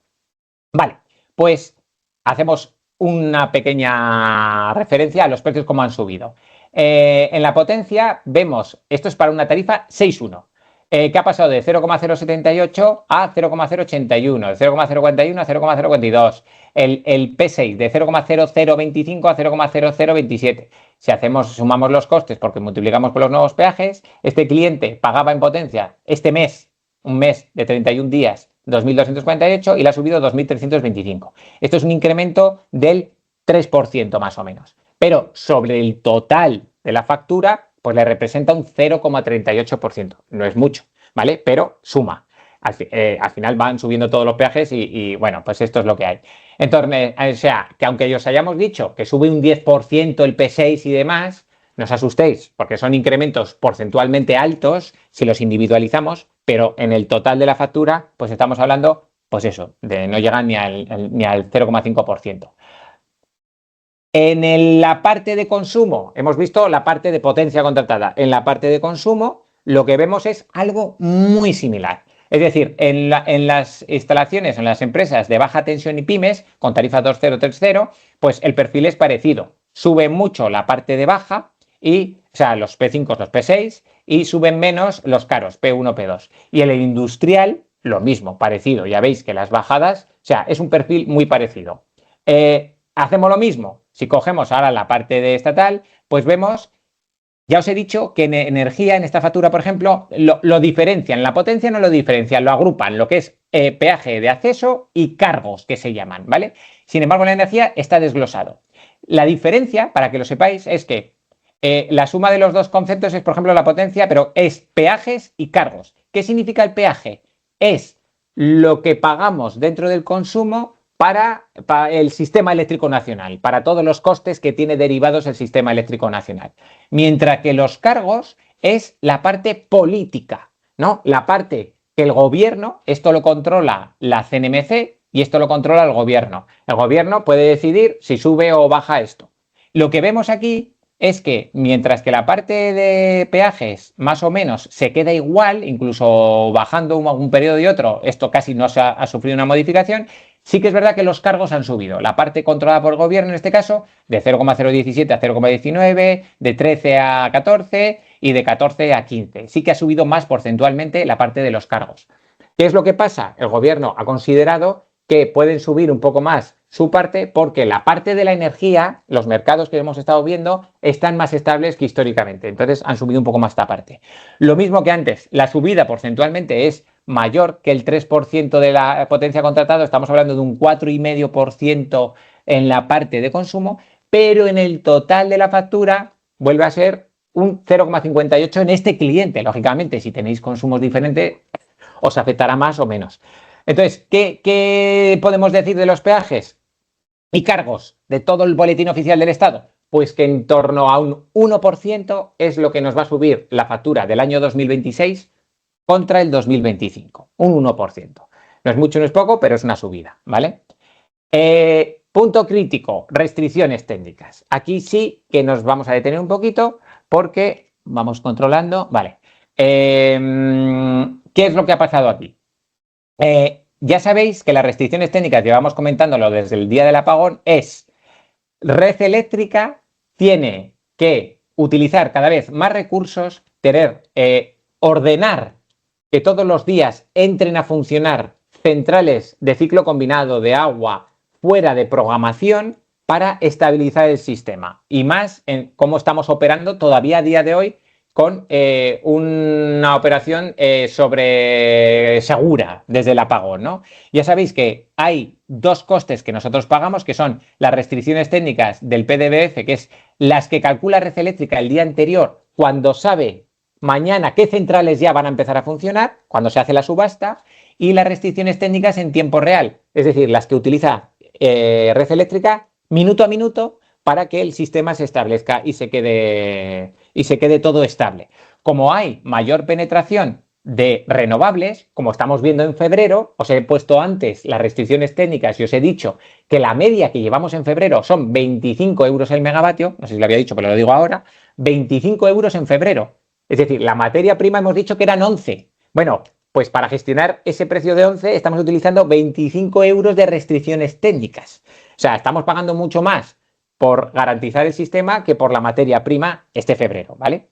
Vale, pues hacemos una pequeña referencia a los precios como han subido. En la potencia vemos, esto es para una tarifa 6.1, que ha pasado de 0,078 a 0,081, de 0,041 a 0,042, el P6 de 0,0025 a 0,0027. Si sumamos los costes porque multiplicamos por los nuevos peajes, este cliente pagaba en potencia este mes, un mes de 31 días, 2.248 y le ha subido 2.325. Esto es un incremento del 3% más o menos. Pero sobre el total de la factura, pues le representa un 0,38%. No es mucho, ¿vale? Pero suma. Al final van subiendo todos los peajes y bueno, pues esto es lo que hay. Entonces, o sea, que aunque os hayamos dicho que sube un 10% el P6 y demás, no os asustéis, porque son incrementos porcentualmente altos si los individualizamos, pero en el total de la factura, pues estamos hablando, pues eso, de no llegan ni al 0,5%. En la parte de consumo, hemos visto la parte de potencia contratada. En la parte de consumo, lo que vemos es algo muy similar. Es decir, en las instalaciones, en las empresas de baja tensión y pymes, con tarifa 2.0, 3.0, pues el perfil es parecido. Sube mucho la parte de baja, o sea, los P5, los P6, y suben menos los caros, P1, P2. Y en el industrial, lo mismo, parecido. Ya veis que las bajadas, o sea, es un perfil muy parecido. Hacemos lo mismo. Si cogemos ahora la parte de estatal, pues vemos Ya os he dicho que en energía, en esta factura, por ejemplo, lo diferencian. La potencia no lo diferencian, lo agrupan, lo que es peaje de acceso y cargos, que se llaman, ¿vale? Sin embargo, la energía está desglosado. La diferencia, para que lo sepáis, es que la suma de los dos conceptos es, por ejemplo, la potencia, pero es peajes y cargos. ¿Qué significa el peaje? Es lo que pagamos dentro del consumo para el sistema eléctrico nacional, para todos los costes que tiene derivados el sistema eléctrico nacional. Mientras que los cargos es la parte política, ¿no? La parte que el gobierno, esto lo controla la CNMC y esto lo controla el gobierno. El gobierno puede decidir si sube o baja esto. Lo que vemos aquí es que mientras que la parte de peajes más o menos se queda igual, incluso bajando un periodo y otro, esto casi no ha sufrido una modificación, sí que es verdad que los cargos han subido. La parte controlada por el gobierno, en este caso, de 0,017 a 0,19, de 13 a 14 y de 14 a 15. Sí que ha subido más porcentualmente la parte de los cargos. ¿Qué es lo que pasa? El gobierno ha considerado que pueden subir un poco más su parte porque la parte de la energía, los mercados que hemos estado viendo, están más estables que históricamente. Entonces han subido un poco más esta parte. Lo mismo que antes, la subida porcentualmente es mayor que el 3% de la potencia contratada, estamos hablando de un 4,5% en la parte de consumo, pero en el total de la factura vuelve a ser un 0,58 en este cliente. Lógicamente, si tenéis consumos diferentes, os afectará más o menos. Entonces, ¿qué podemos decir de los peajes y cargos de todo el boletín oficial del Estado? Pues que en torno a un 1% es lo que nos va a subir la factura del año 2026 contra el 2025, un 1%. No es mucho, no es poco, pero es una subida, ¿vale? Punto crítico, restricciones técnicas. Aquí sí que nos vamos a detener un poquito porque vamos controlando, ¿vale? ¿Qué es lo que ha pasado aquí? Ya sabéis que las restricciones técnicas, llevamos comentándolo desde el día del apagón, es red eléctrica tiene que utilizar cada vez más recursos, ordenar que todos los días entren a funcionar centrales de ciclo combinado de agua fuera de programación para estabilizar el sistema. Y más en cómo estamos operando todavía a día de hoy con una operación segura desde el apagón, ¿no? Ya sabéis que hay dos costes que nosotros pagamos, que son las restricciones técnicas del PDBF, que es las que calcula Red Eléctrica el día anterior cuando sabe mañana qué centrales ya van a empezar a funcionar, cuando se hace la subasta, y las restricciones técnicas en tiempo real, es decir, las que utiliza Red Eléctrica minuto a minuto para que el sistema se establezca y se quede todo estable. Como hay mayor penetración de renovables, como estamos viendo en febrero, os he puesto antes las restricciones técnicas y os he dicho que la media que llevamos en febrero son 25 euros el megavatio, no sé si lo había dicho, pero lo digo ahora, 25 euros en febrero. Es decir, la materia prima hemos dicho que eran 11. Bueno, pues para gestionar ese precio de 11 estamos utilizando 25 euros de restricciones técnicas. O sea, estamos pagando mucho más por garantizar el sistema que por la materia prima este febrero, ¿vale?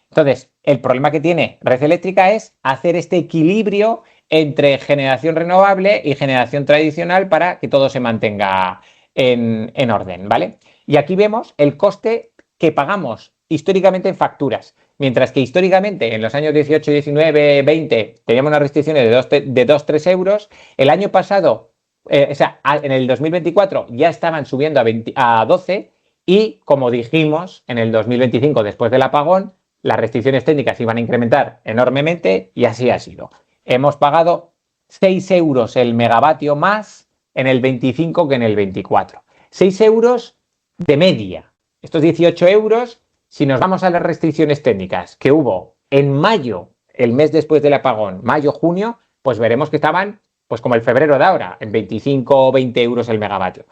Entonces, el problema que tiene Red Eléctrica es hacer este equilibrio entre generación renovable y generación tradicional para que todo se mantenga en orden, ¿vale? Y aquí vemos el coste que pagamos históricamente en facturas. Mientras que históricamente en los años 18, 19, 20 teníamos unas restricciones de 2-3 euros, el año pasado, en el 2024 ya estaban subiendo a 12 y, como dijimos, en el 2025, después del apagón, las restricciones técnicas iban a incrementar enormemente y así ha sido. Hemos pagado 6 euros el megavatio más en el 25 que en el 24. 6 euros de media. Estos 18 euros, si nos vamos a las restricciones técnicas que hubo en mayo, el mes después del apagón, mayo-junio, pues veremos que estaban pues como el febrero de ahora, en 25 o 20 euros el megavatio.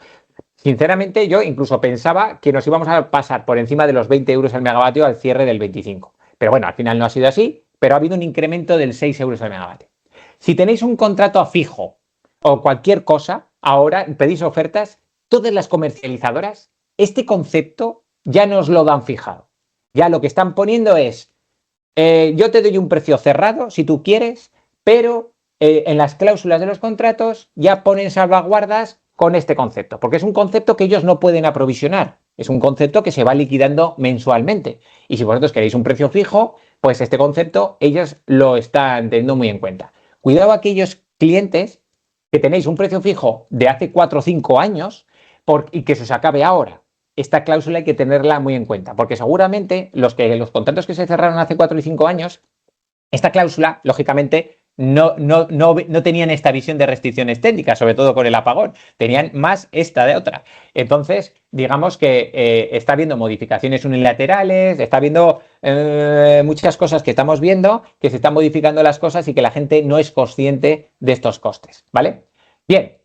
Sinceramente, yo incluso pensaba que nos íbamos a pasar por encima de los 20 euros el megavatio al cierre del 25. Pero bueno, al final no ha sido así, pero ha habido un incremento del 6 euros al megavatio. Si tenéis un contrato a fijo o cualquier cosa, ahora pedís ofertas, todas las comercializadoras, este concepto ya nos lo dan fijado. Ya lo que están poniendo es, yo te doy un precio cerrado, si tú quieres, pero en las cláusulas de los contratos ya ponen salvaguardas con este concepto, porque es un concepto que ellos no pueden aprovisionar. Es un concepto que se va liquidando mensualmente. Y si vosotros queréis un precio fijo, pues este concepto ellos lo están teniendo muy en cuenta. Cuidado a aquellos clientes que tenéis un precio fijo de hace 4 o 5 años y que se os acabe ahora. Esta cláusula hay que tenerla muy en cuenta, porque seguramente los contratos que se cerraron hace 4 y 5 años, esta cláusula, lógicamente, no tenían esta visión de restricciones técnicas, sobre todo con el apagón, tenían más esta de otra. Entonces, digamos que está habiendo modificaciones unilaterales, está habiendo muchas cosas que estamos viendo, que se están modificando las cosas y que la gente no es consciente de estos costes, ¿vale? Bien.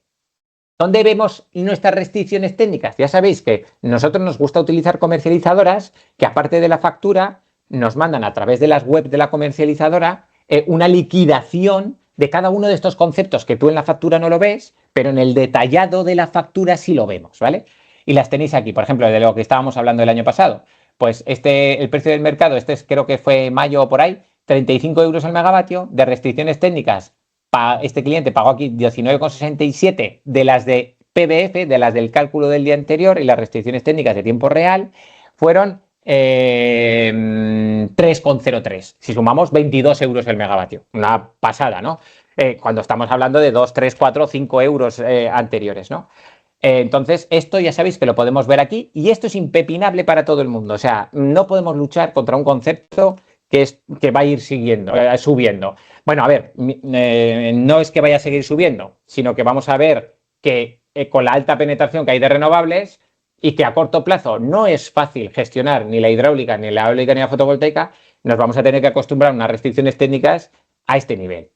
¿Dónde vemos nuestras restricciones técnicas? Ya sabéis que nosotros nos gusta utilizar comercializadoras que, aparte de la factura, nos mandan a través de las webs de la comercializadora una liquidación de cada uno de estos conceptos que tú en la factura no lo ves, pero en el detallado de la factura sí lo vemos, ¿vale? Y las tenéis aquí, por ejemplo, de lo que estábamos hablando el año pasado. Pues el precio del mercado, creo que fue mayo o por ahí, 35 euros el megavatio, de restricciones técnicas. Este cliente pagó aquí 19,67 de las de PBF, de las del cálculo del día anterior, y las restricciones técnicas de tiempo real fueron 3,03. Si sumamos 22 euros el megavatio. Una pasada, ¿no? Cuando estamos hablando de 2, 3, 4, 5 euros anteriores, ¿no? Entonces, esto ya sabéis que lo podemos ver aquí y esto es impepinable para todo el mundo. O sea, no podemos luchar contra un concepto que va a ir subiendo. Bueno, a ver, no es que vaya a seguir subiendo, sino que vamos a ver que con la alta penetración que hay de renovables y que a corto plazo no es fácil gestionar ni la hidráulica, ni la eólica, ni la fotovoltaica, nos vamos a tener que acostumbrar a unas restricciones técnicas a este nivel,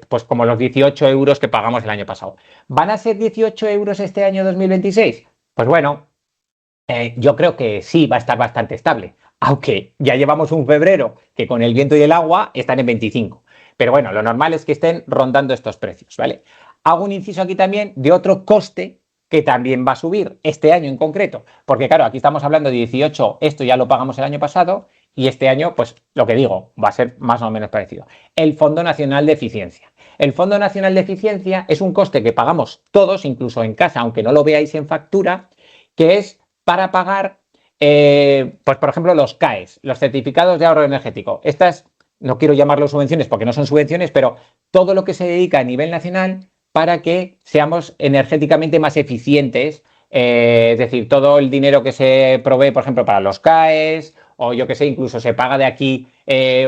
pues como los 18 euros que pagamos el año pasado. ¿Van a ser 18 euros este año 2026? Pues bueno, yo creo que sí va a estar bastante estable, aunque ya llevamos un febrero que con el viento y el agua están en 25. Pero bueno, lo normal es que estén rondando estos precios, ¿vale? Hago un inciso aquí también de otro coste que también va a subir este año en concreto, porque claro, aquí estamos hablando de 18, esto ya lo pagamos el año pasado y este año, pues lo que digo, va a ser más o menos parecido. El Fondo Nacional de Eficiencia. El Fondo Nacional de Eficiencia es un coste que pagamos todos, incluso en casa, aunque no lo veáis en factura, que es para pagar, pues por ejemplo, los CAEs, los certificados de ahorro energético. Estas, no quiero llamarlos subvenciones porque no son subvenciones, pero todo lo que se dedica a nivel nacional para que seamos energéticamente más eficientes, es decir, todo el dinero que se provee, por ejemplo, para los CAEs, o yo que sé, incluso se paga de aquí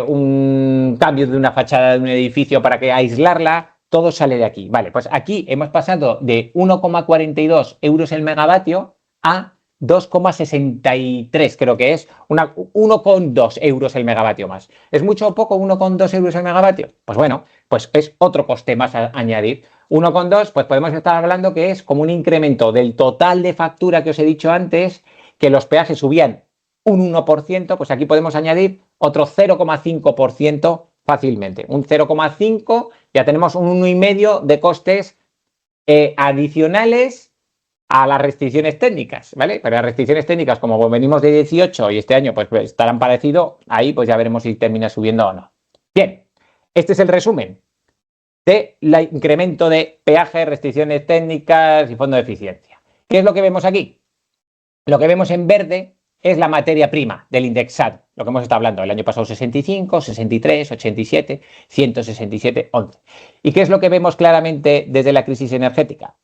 un cambio de una fachada de un edificio para que aislarla, todo sale de aquí. Vale, pues aquí hemos pasado de 1,42 euros el megavatio a 2,63, creo que es, 1,2 euros el megavatio más. ¿Es mucho o poco 1,2 euros el megavatio? Pues bueno, pues es otro coste más a añadir. 1,2, pues podemos estar hablando que es como un incremento del total de factura que os he dicho antes, que los peajes subían un 1%, pues aquí podemos añadir otro 0,5% fácilmente. Un 0,5, ya tenemos un 1,5 de costes adicionales a las restricciones técnicas, ¿vale? Pero las restricciones técnicas, como venimos de 18 y este año pues estarán parecido, ahí pues ya veremos si termina subiendo o no. Bien, este es el resumen del incremento de peaje, restricciones técnicas y fondo de eficiencia. ¿Qué es lo que vemos aquí? Lo que vemos en verde es la materia prima del indexado, lo que hemos estado hablando, el año pasado 65, 63, 87, 167, 11. ¿Y qué es lo que vemos claramente desde la crisis energética?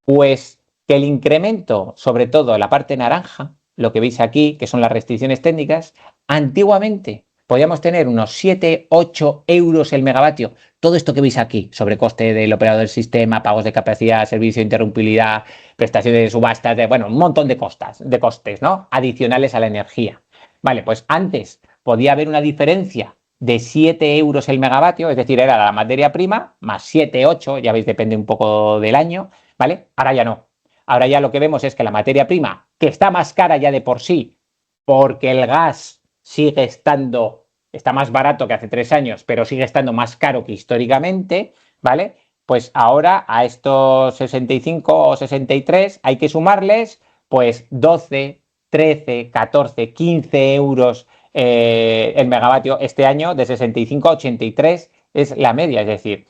Pues que el incremento, sobre todo la parte naranja, lo que veis aquí, que son las restricciones técnicas, antiguamente podíamos tener unos 7, 8 euros el megavatio. Todo esto que veis aquí, sobre coste del operador del sistema, pagos de capacidad, servicio de interrumpibilidad, prestaciones de subastas, bueno, un montón de costes, ¿no? Adicionales a la energía. Vale, pues antes podía haber una diferencia de 7 euros el megavatio, es decir, era la materia prima, más 7, 8, ya veis, depende un poco del año, ¿vale? Ahora ya no. Ahora ya lo que vemos es que la materia prima, que está más cara ya de por sí, porque el gas sigue está más barato que hace 3 años, pero sigue estando más caro que históricamente, ¿vale? Pues ahora a estos 65 o 63 hay que sumarles pues 12, 13, 14, 15 euros el megavatio este año, de 65 a 83 es la media, es decir,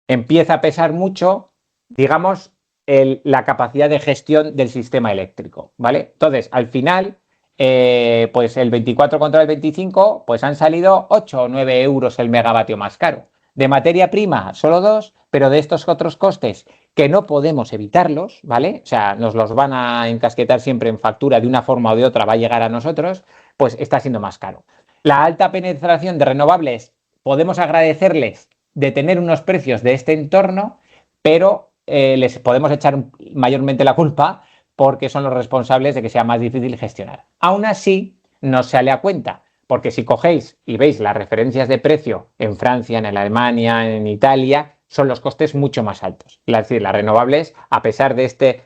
empieza a pesar mucho, digamos, la capacidad de gestión del sistema eléctrico, ¿vale? Entonces, al final, pues el 24 contra el 25, pues han salido 8 o 9 euros el megavatio más caro. De materia prima, solo 2, pero de estos otros costes que no podemos evitarlos, ¿vale? O sea, nos los van a encasquetar siempre en factura de una forma o de otra, va a llegar a nosotros, pues está siendo más caro. La alta penetración de renovables, podemos agradecerles de tener unos precios de este entorno, pero les podemos echar mayormente la culpa porque son los responsables de que sea más difícil gestionar. Aún así, no sale a cuenta, porque si cogéis y veis las referencias de precio en Francia, en Alemania, en Italia, son los costes mucho más altos. Es decir, las renovables, a pesar de este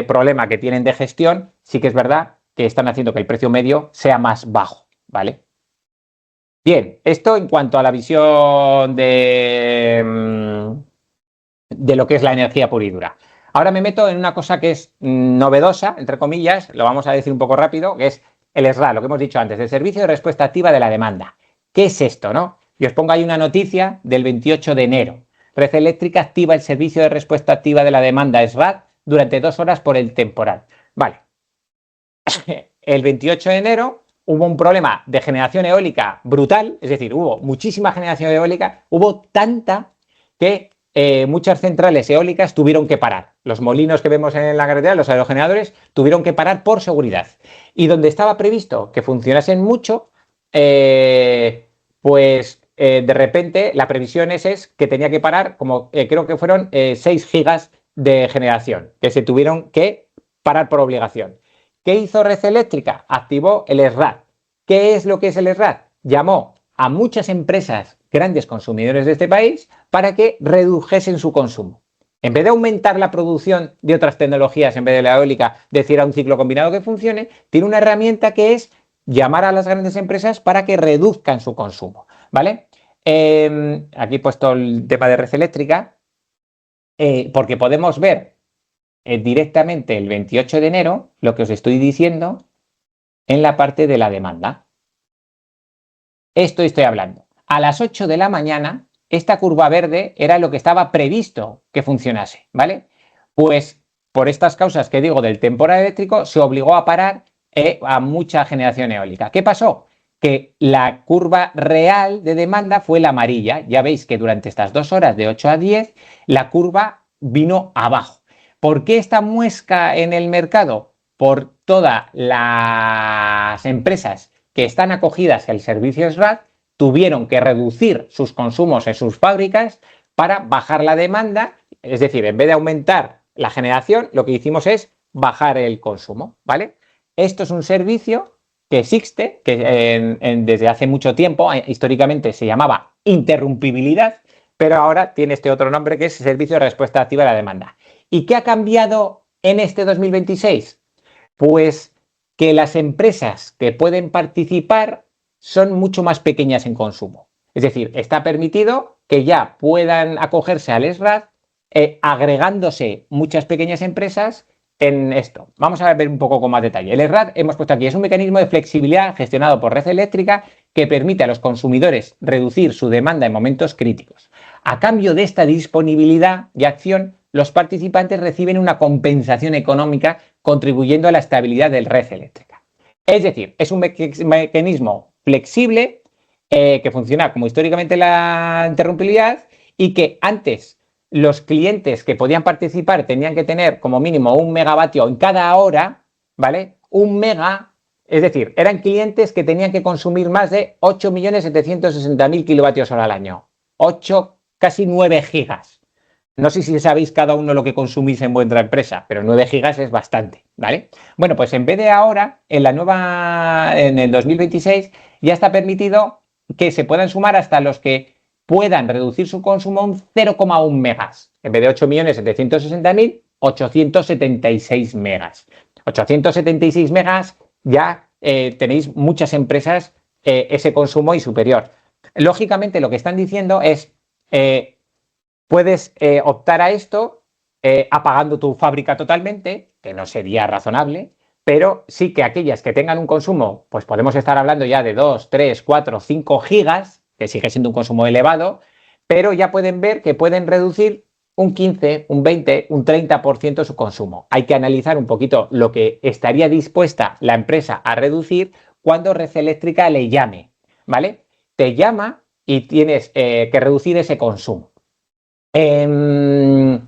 problema que tienen de gestión, sí que es verdad que están haciendo que el precio medio sea más bajo, ¿vale? Bien, esto en cuanto a la visión de lo que es la energía pura y dura. Ahora me meto en una cosa que es novedosa, entre comillas, lo vamos a decir un poco rápido, que es el SRAD, lo que hemos dicho antes, el Servicio de Respuesta Activa de la Demanda. ¿Qué es esto, no? Y os pongo ahí una noticia del 28 de enero. Red Eléctrica activa el Servicio de Respuesta Activa de la Demanda, SRAD, durante 2 horas por el temporal. Vale. El 28 de enero hubo un problema de generación eólica brutal, es decir, hubo muchísima generación eólica, hubo tanta que muchas centrales eólicas tuvieron que parar. Los molinos que vemos en la carretera, los aerogeneradores, tuvieron que parar por seguridad. Y donde estaba previsto que funcionasen mucho, de repente la previsión es que tenía que parar, como creo que fueron 6 gigas de generación, que se tuvieron que parar por obligación. ¿Qué hizo Red Eléctrica? Activó el SRAD. ¿Qué es lo que es el SRAD? Llamó a muchas empresas grandes consumidores de este país para que redujesen su consumo. En vez de aumentar la producción de otras tecnologías, en vez de la eólica, decir a un ciclo combinado que funcione, tiene una herramienta que es llamar a las grandes empresas para que reduzcan su consumo, ¿vale? Aquí he puesto el tema de Red Eléctrica, porque podemos ver directamente el 28 de enero lo que os estoy diciendo en la parte de la demanda. Esto estoy hablando. A las 8 de la mañana, esta curva verde era lo que estaba previsto que funcionase, ¿vale? Pues por estas causas que digo del temporal eléctrico, se obligó a parar a mucha generación eólica. ¿Qué pasó? Que la curva real de demanda fue la amarilla. Ya veis que durante estas 2 horas de 8 a 10, la curva vino abajo. ¿Por qué esta muesca en el mercado? Por todas las empresas que están acogidas al servicio SRAD, tuvieron que reducir sus consumos en sus fábricas para bajar la demanda, es decir, en vez de aumentar la generación, lo que hicimos es bajar el consumo, ¿vale? Esto es un servicio que existe, que desde hace mucho tiempo, históricamente se llamaba interrumpibilidad, pero ahora tiene este otro nombre que es Servicio de Respuesta Activa a la Demanda. ¿Y qué ha cambiado en este 2026? Pues que las empresas que pueden participar son mucho más pequeñas en consumo. Es decir, está permitido que ya puedan acogerse al SRAD agregándose muchas pequeñas empresas en esto. Vamos a ver un poco con más detalle. El SRAD, hemos puesto aquí, es un mecanismo de flexibilidad gestionado por Red Eléctrica que permite a los consumidores reducir su demanda en momentos críticos. A cambio de esta disponibilidad y acción, los participantes reciben una compensación económica contribuyendo a la estabilidad de la red eléctrica. Es decir, es un mecanismo flexible que funciona como históricamente la interrumpibilidad y que antes los clientes que podían participar tenían que tener como mínimo 1 megavatio en cada hora, ¿vale? 1 mega, es decir, eran clientes que tenían que consumir más de 8.760.000 kilovatios hora al año. 8, casi 9 gigas. No sé si sabéis cada uno lo que consumís en vuestra empresa, pero 9 gigas es bastante, ¿vale? Bueno, pues en vez de ahora, en el 2026, ya está permitido que se puedan sumar hasta los que puedan reducir su consumo un 0,1 megas. En vez de 8.760.000, 876 megas. 876 megas ya tenéis muchas empresas ese consumo y superior. Lógicamente lo que están diciendo es puedes optar a esto apagando tu fábrica totalmente, que no sería razonable, pero sí que aquellas que tengan un consumo, pues podemos estar hablando ya de 2, 3, 4, 5 gigas, que sigue siendo un consumo elevado, pero ya pueden ver que pueden reducir un 15, un 20, un 30% de su consumo. Hay que analizar un poquito lo que estaría dispuesta la empresa a reducir cuando Red Eléctrica le llame, ¿vale? Te llama y tienes que reducir ese consumo. Ese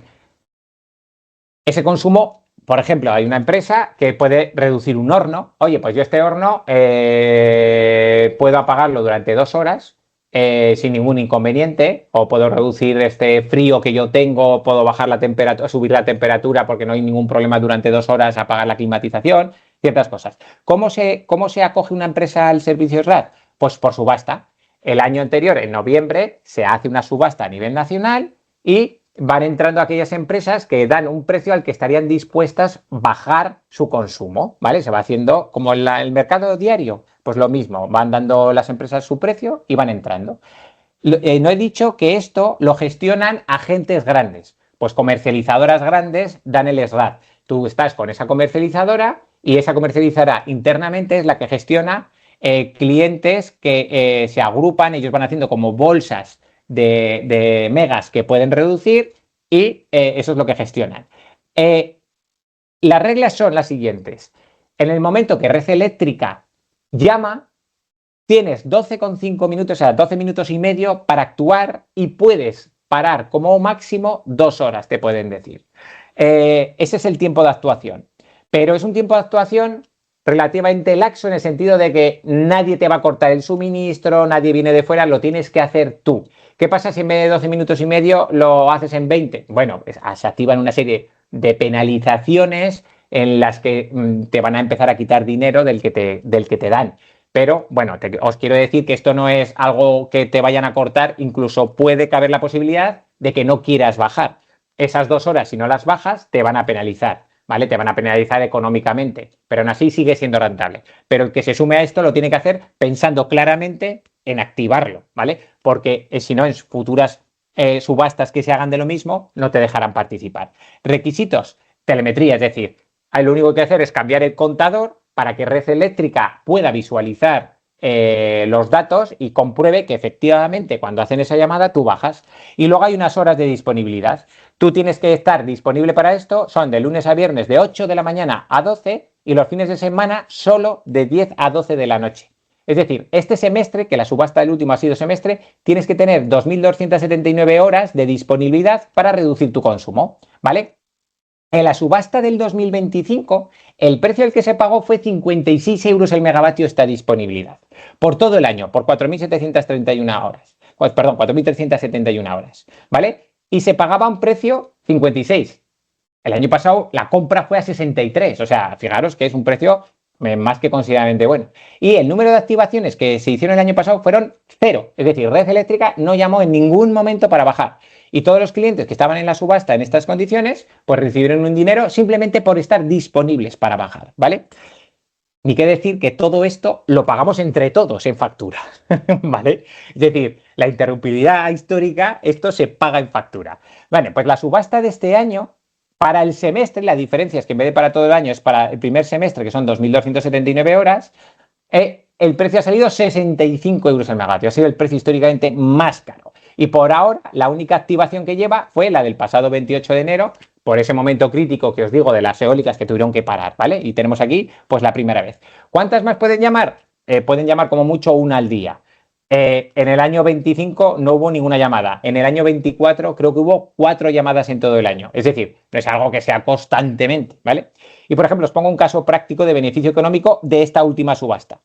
consumo, por ejemplo, hay una empresa que puede reducir un horno. Oye, pues yo este horno puedo apagarlo durante 2 horas sin ningún inconveniente, o puedo reducir este frío que yo tengo, puedo bajar la temperatura, subir la temperatura porque no hay ningún problema durante 2 horas, apagar la climatización, ciertas cosas. ¿Cómo se acoge una empresa al servicio SRAD? Pues por subasta. El año anterior, en noviembre, se hace una subasta a nivel nacional y van entrando aquellas empresas que dan un precio al que estarían dispuestas a bajar su consumo, ¿vale? Se va haciendo como en el mercado diario, pues lo mismo, van dando las empresas su precio y van entrando. No he dicho que esto lo gestionan agentes grandes, pues comercializadoras grandes dan el SRAD. Tú estás con esa comercializadora y esa comercializadora internamente es la que gestiona clientes que se agrupan, ellos van haciendo como bolsas de megas que pueden reducir y eso es lo que gestionan. Las reglas son las siguientes. En el momento que Red Eléctrica llama, tienes 12,5 minutos, o sea, 12 minutos y medio para actuar y puedes parar como máximo 2 horas, te pueden decir. Ese es el tiempo de actuación. Pero es un tiempo de actuación relativamente laxo en el sentido de que nadie te va a cortar el suministro, nadie viene de fuera, lo tienes que hacer tú. ¿Qué pasa si en vez de 12 minutos y medio lo haces en 20? Bueno, se activan una serie de penalizaciones en las que te van a empezar a quitar dinero del que te dan. Pero bueno, os quiero decir que esto no es algo que te vayan a cortar, incluso puede caber la posibilidad de que no quieras bajar. Esas 2 horas, si no las bajas, te van a penalizar, ¿vale? Te van a penalizar económicamente, pero aún así sigue siendo rentable. Pero el que se sume a esto lo tiene que hacer pensando claramente en activarlo, ¿vale? Porque si no, en futuras subastas que se hagan de lo mismo, no te dejarán participar. Requisitos, telemetría, es decir, lo único que hay que hacer es cambiar el contador para que Red Eléctrica pueda visualizar los datos y compruebe que efectivamente cuando hacen esa llamada tú bajas. Y luego hay unas horas de disponibilidad. Tú tienes que estar disponible para esto, son de lunes a viernes de 8 de la mañana a 12 y los fines de semana solo de 10 a 12 de la noche. Es decir, este semestre, que la subasta del último ha sido semestre, tienes que tener 2.279 horas de disponibilidad para reducir tu consumo, ¿vale? En la subasta del 2025, el precio al que se pagó fue 56 euros el megavatio esta disponibilidad. Por todo el año, por 4.731 horas. Pues, perdón, 4.371 horas, ¿vale? Y se pagaba un precio 56. El año pasado la compra fue a 63, o sea, fijaros que es un precio más que considerablemente bueno. Y el número de activaciones que se hicieron el año pasado fueron 0. Es decir, Red Eléctrica no llamó en ningún momento para bajar. Y todos los clientes que estaban en la subasta en estas condiciones, pues recibieron un dinero simplemente por estar disponibles para bajar, ¿vale? Ni que decir que todo esto lo pagamos entre todos en factura, ¿vale? Es decir, la interrumpibilidad histórica, esto se paga en factura. Vale, pues la subasta de este año, para el semestre, la diferencia es que en vez de para todo el año, es para el primer semestre, que son 2.279 horas, el precio ha salido 65 euros el megavatio, ha sido el precio históricamente más caro. Y por ahora, la única activación que lleva fue la del pasado 28 de enero, por ese momento crítico que os digo de las eólicas que tuvieron que parar, ¿vale? Y tenemos aquí, pues, la primera vez. ¿Cuántas más pueden llamar? Pueden llamar como mucho una al día. En el año 25 no hubo ninguna llamada. En el año 24 creo que hubo 4 llamadas en todo el año. Es decir, no es algo que sea constantemente, ¿vale? Y, por ejemplo, os pongo un caso práctico de beneficio económico de esta última subasta.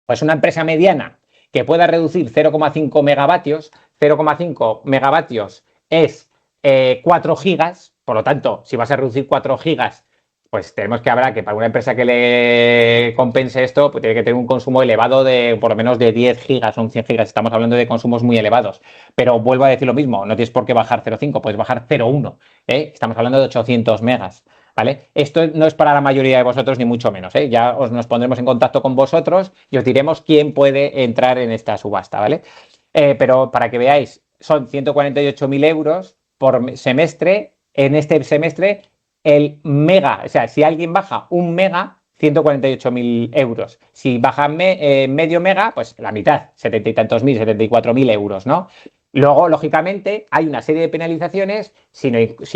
Pues una empresa mediana que pueda reducir 0,5 megavatios, 0,5 megavatios es 4 gigas, por lo tanto, si vas a reducir 4 gigas, pues tenemos que hablar que para una empresa que le compense esto, pues tiene que tener un consumo elevado de por lo menos de 10 gigas, son 100 gigas, estamos hablando de consumos muy elevados. Pero vuelvo a decir lo mismo, no tienes por qué bajar 0,5, puedes bajar 0,1, estamos hablando de 800 megas. ¿Vale? Esto no es para la mayoría de vosotros ni mucho menos, ¿eh? Ya nos pondremos en contacto con vosotros y os diremos quién puede entrar en esta subasta, ¿vale? Pero para que veáis, son 148.000 euros por semestre. En este semestre, el mega, o sea, si alguien baja un mega, 148.000 euros. Si baja medio mega, pues la mitad, 70 y tantos mil, 74.000 euros, ¿no? Luego, lógicamente, hay una serie de penalizaciones si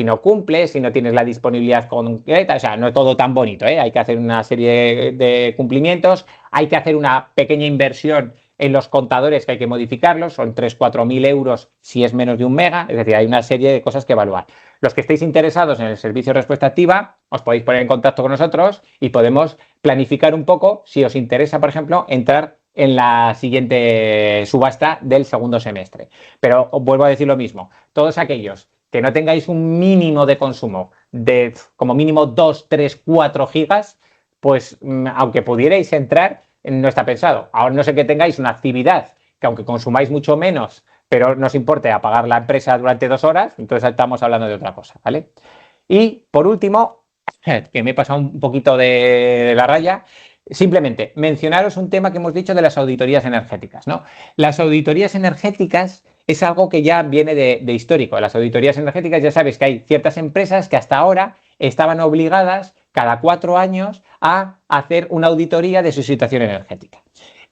no cumples, si no tienes la disponibilidad concreta, o sea, no es todo tan bonito, ¿eh? Hay que hacer una serie de cumplimientos, hay que hacer una pequeña inversión en los contadores que hay que modificarlos, son 3.000-4.000 euros si es menos de 1 mega, es decir, hay una serie de cosas que evaluar. Los que estéis interesados en el servicio de respuesta activa, os podéis poner en contacto con nosotros y podemos planificar un poco si os interesa, por ejemplo, entrar en la siguiente subasta del segundo semestre. Pero os vuelvo a decir lo mismo, todos aquellos que no tengáis un mínimo de consumo de como mínimo 2, 3, 4 gigas, pues aunque pudierais entrar, no está pensado. Ahora no sé que tengáis una actividad que aunque consumáis mucho menos, pero no os importe apagar la empresa durante 2 horas, entonces estamos hablando de otra cosa, ¿vale? Y por último, que me he pasado un poquito de la raya, simplemente mencionaros un tema que hemos dicho de las auditorías energéticas, ¿no? Las auditorías energéticas es algo que ya viene de histórico. Las auditorías energéticas, ya sabéis que hay ciertas empresas que hasta ahora estaban obligadas cada 4 años a hacer una auditoría de su situación energética.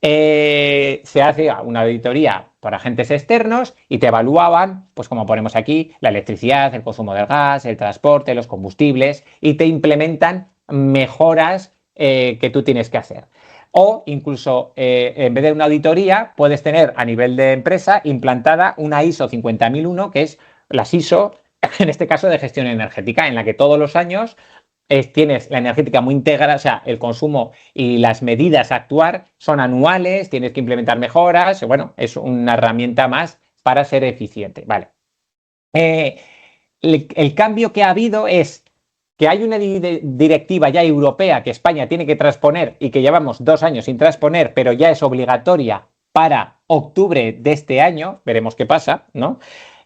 Se hace una auditoría por agentes externos y te evaluaban, pues como ponemos aquí, la electricidad, el consumo del gas, el transporte, los combustibles, y te implementan mejoras que tú tienes que hacer. O incluso, en vez de una auditoría, puedes tener a nivel de empresa implantada una ISO 50001, que es las ISO, en este caso de gestión energética, en la que todos los años tienes la energética muy integrada, o sea, el consumo y las medidas a actuar son anuales, tienes que implementar mejoras, bueno, es una herramienta más para ser eficiente, ¿vale? El cambio que ha habido es que hay una directiva ya europea que España tiene que transponer y que llevamos 2 años sin transponer, pero ya es obligatoria para octubre de este año, veremos qué pasa, ¿no?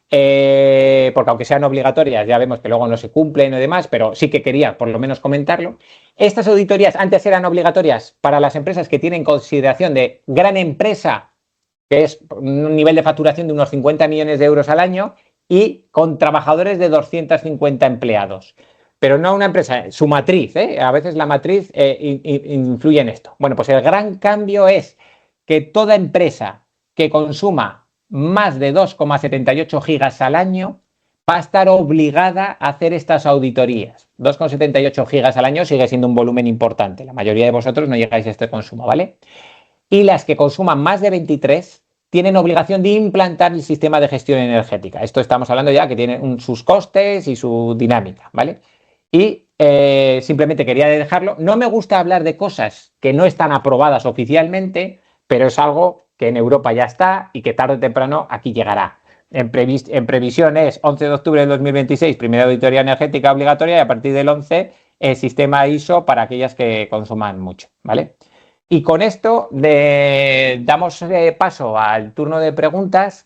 Porque aunque sean obligatorias, ya vemos que luego no se cumplen y demás, pero sí que quería por lo menos comentarlo. Estas auditorías antes eran obligatorias para las empresas que tienen consideración de gran empresa, que es un nivel de facturación de unos 50 millones de euros al año, y con trabajadores de 250 empleados. Pero no una empresa, su matriz, a veces la matriz influye en esto. Bueno, pues el gran cambio es que toda empresa que consuma más de 2,78 gigas al año va a estar obligada a hacer estas auditorías. 2,78 gigas al año sigue siendo un volumen importante. La mayoría de vosotros no llegáis a este consumo, ¿vale? Y las que consuman más de 23 tienen obligación de implantar el sistema de gestión energética. Esto estamos hablando ya que tiene sus costes y su dinámica, ¿vale? Y simplemente quería dejarlo. No me gusta hablar de cosas que no están aprobadas oficialmente, pero es algo que en Europa ya está y que tarde o temprano aquí llegará. En previsión es 11 de octubre del 2026, primera auditoría energética obligatoria, y a partir del 11 el sistema ISO para aquellas que consuman mucho, ¿vale? Y con esto damos paso al turno de preguntas.